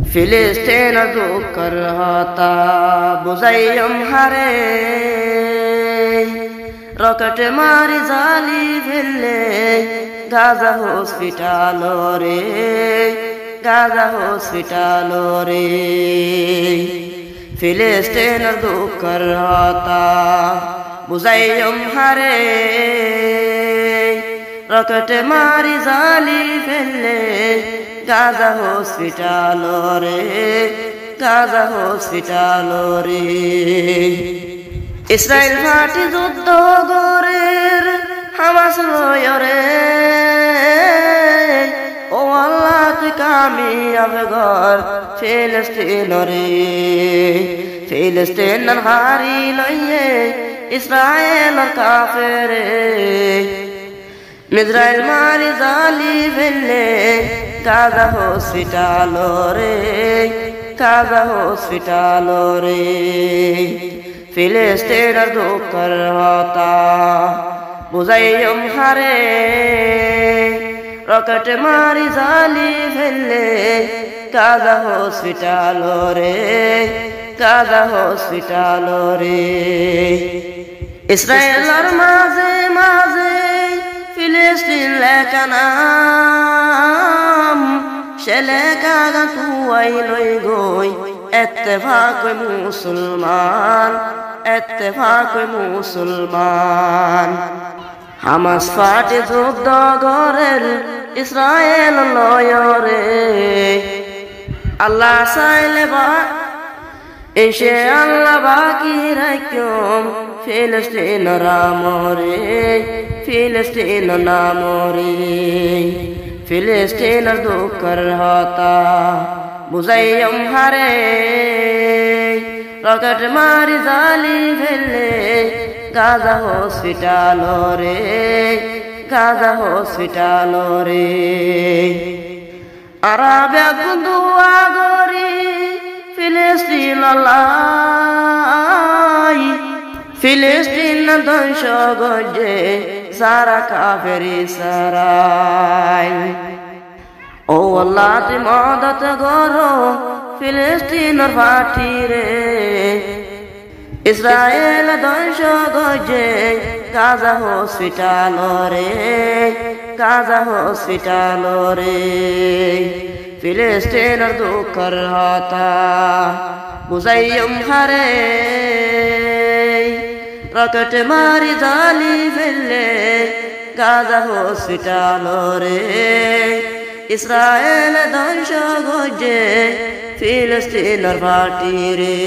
ফিলিস্তিন দুঃখর হতা বুঝাইম হারে রকেট মারি জালি ফেললে গাজা হসপিটাল রে গাজা হসপিটাল রে ফিলিস্তিন দুঃখর হতা বুঝাইম হারে রকেট মারি জালি ফেললে গাজা হসপিটাল রে গাজা হসপিটাল রে ইসরায়েল মাটি যুদ্ধ গরের হামাস লয় রে ও আল্লাহ তুই কামিয়াব ঘর ফিলিস্তিন রে ফিলিস্তিন হারি লইয়ে ইসরায়েল কাফের ইসরায়েল মারি জালি ফেললে গাজা হসপিটাল রে গাজা হসপিটাল রে ফিলিস্তিন দুঃখর হতা বুঝাইম হারে রকেট মারি জালি ফেললে গাজা হসপিটাল রে গাজা হসপিটাল রে ইসরায়েলের মাঝে মাঝে ফিলিস্তিন লেখা নাম সে লেখা তুয়াই লই গই ইত্তেফাক মুসলমান ইত্তেফাক মুসলমান হামাস ফাটে যুদ্ধ গরের ইসরায়েল লয় রে আল্লাহ চাইলে বা এসে আল্লাহ বাকি রাখম ফিলিস্তিন রাম রে ফিলিস্তিন নাম রে ফিলিস্তিন দুঃখর হতা বুঝাইম হারে রকেট মারি জালি ফেললে গাজা হসপিটাল রে গাজা হসপিটাল রে আরাবে দুয়া গরি ফিলিস্তিন লাই ফিলিস্তিন ধ্বংস গজে সারা কাফেরি সারাই ও আল্লাহ তুই মদত গরো ফিলিস্তিনের ফাটি রে ইসরায়েল ধ্বংস গজে গাজা হসপিটাল রে গাজা হসপিটাল রে ফিলিস্তিনের দুঃখর হতা বুঝাইম হারে রকেট মারি জালি ফেললে গাজা হসপিটাল রে ইসরায়েল ধ্বংস গজে ফিলিস্তিনের ফাটি রে